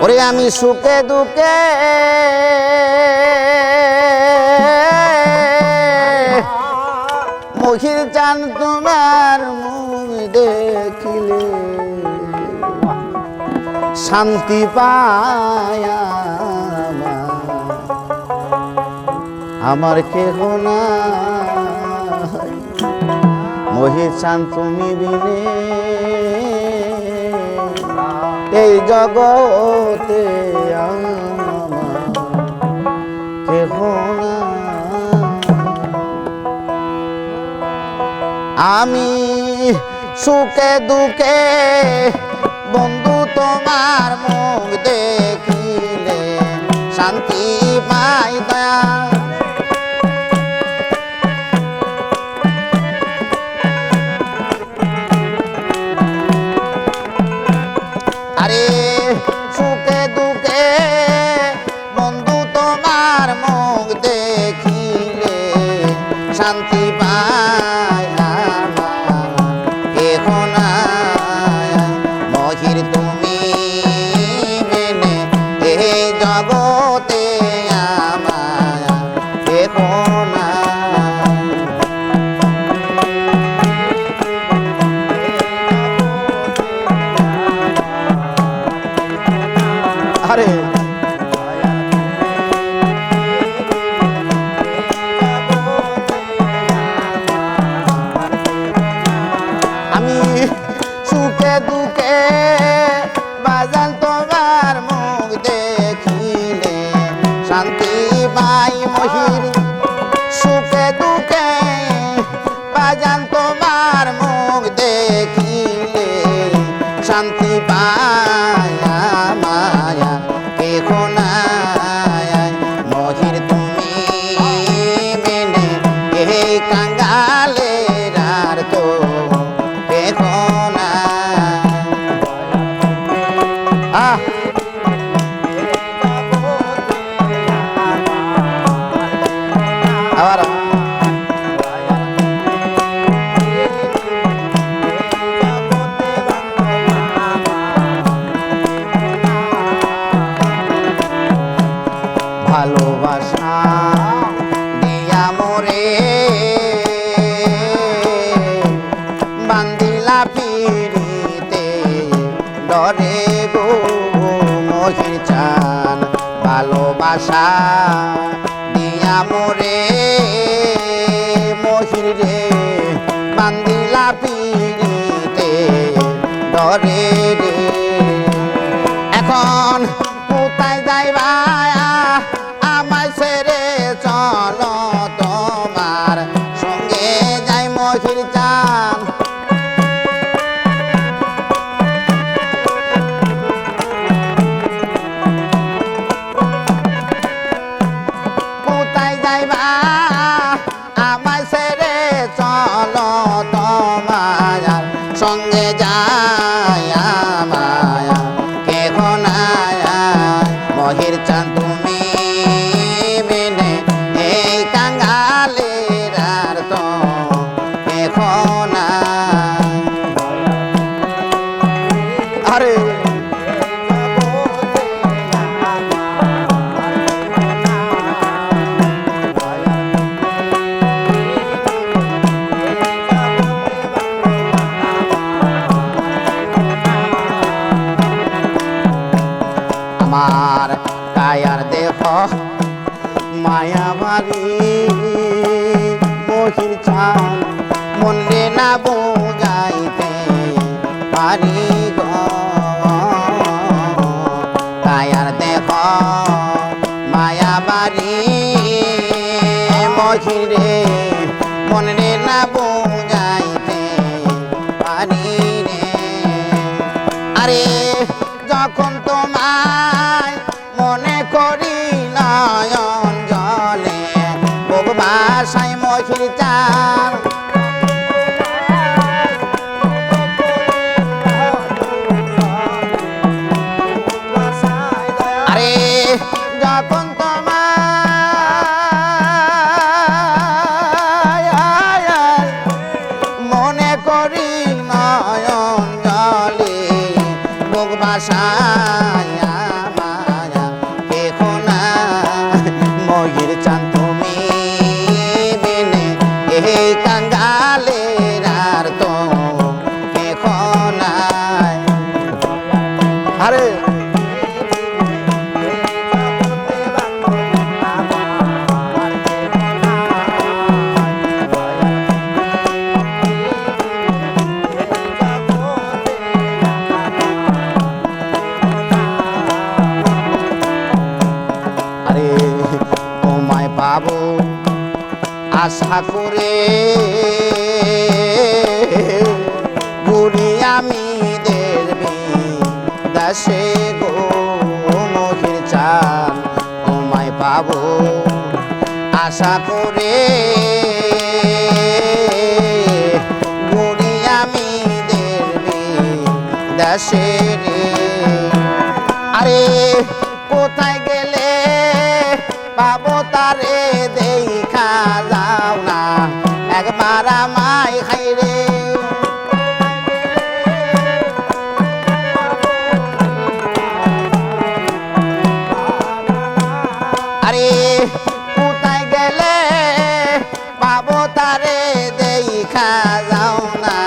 ওরে আমি সুখে দুঃখে মহির চান তোমার মুখ দেখিলে শান্তি পায় আমার কেহ নাই মহির চান তুমি বিনে এই জগতে আমার কেহ নাই। আমি সুখে দুঃখে বন্ধু তোমার মুখ দেখিলে শান্তি পাই দয়া আরে সুখে দুঃখে বন্ধু তোমার মুখ দেখিলে শান্তি পাই এখন মহির তুমি মেনে এই জগতে আমায় এখন আরে আমি সুখে দুঃখে বাজান তোমার মুখ দেখিলে শান্তি পাই মহির সুখে দুঃখে বাজান তোমার মুখ দেখিলে শান্তি পাই মায়া কেহ নাই মহির তুমি মেনে এই কাঙ্গালের আর তো কেহ নাই। আবার ভালোবাসা দিয়া মোরে বান্দিলা পিড়িতে ডরে গো মহির চান ভালোবাসা দিয়া মোরে মহির রে বান্দিলা পিড়িতে ডরে রে এখন কোথায় যাইবা আমায় ছেড়ে চলো তোমার সঙ্গে যাই মহির চান কোথায় যাইবা আমায় ছেড়ে চলো তোমার সঙ্গে যাই আমায় কেহ নাই মহির চান তুমি বিনে এই কাঙ্গালের আর তো কেহ নাই। আরে আমার কায়ার দেহ মায়াবাড়ি মহির চান মনে না বুঝাইতে পারি গো কায়ার দেহ মায়াবাড়ি মহিরে মনে না বুঝাইতে পারি রে আরে যখন তোমায় মনে করি নয়ন জলে বুক ভাষায় মহির চান আরে যখন তোমায় মনে করি নয়ন জলে বুক ভাষায় আরে আরে তোমায় পাবো আশা করে ঘুরি আমি দেশে গো মহির চান তোমায় পাবো আশা করে ঘুরি আমি দেশে রে। আরে কোথায় গেলে পাবো তারে দেখা যাও না একবার আমায় খাইরে। আরে কোথায় গেলে পাবো তারে দেখা যাও না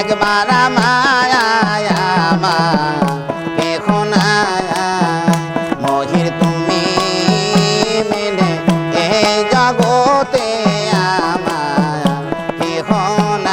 একবার আমায় এখন মহির তুমি মেনে এই জগতে আমার এখন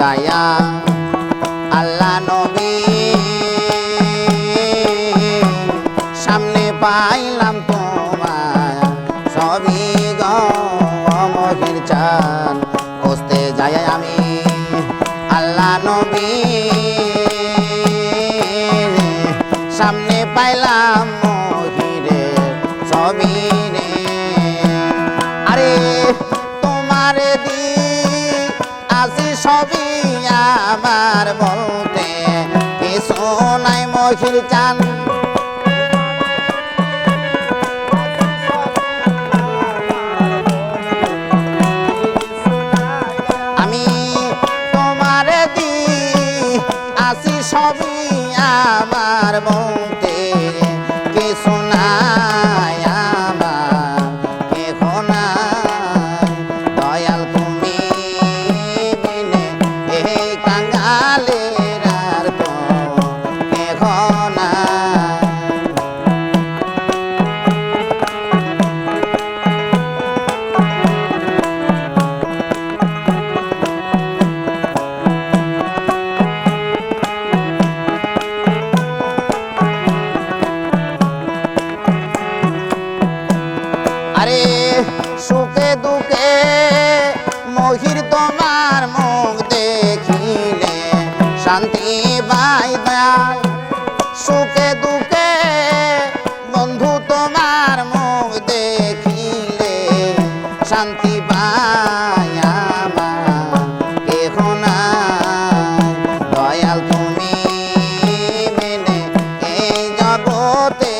যায়া আল্লাহ নবী সামনে পাইলাম তোমায় সবই গমহির চান খুঁজতে যাই আমি আল্লাহ নবী সামনে পাইলাম মহিরে সবই রে। আরে তোমার দি আসি সবই আমার বলতে কিছু নাই মহির চান। আমি তোমার দি আসি সবই আমার বলতে কিছু নাই আমার কেহ নাই দয়াল তুমি বিনে এই কাঙ্গালের আর তো কেহ নাই। আরে সুখে দুঃখে মহির তোমার মুখ দেখিলে শান্তি পাই দয়াল। সুখে দুঃখে বন্ধু তোমার মুখ দেখিলে শান্তি পাই আমার কেহ নাই দয়াল তুমি মেনে এই জগতে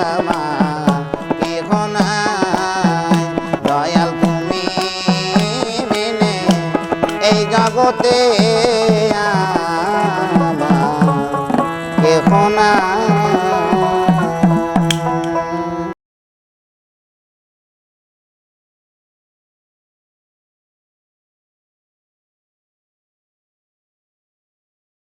আমার কেহ নাই দয়াল তুমি মেনে এই জগতে আমার কেহ নাই।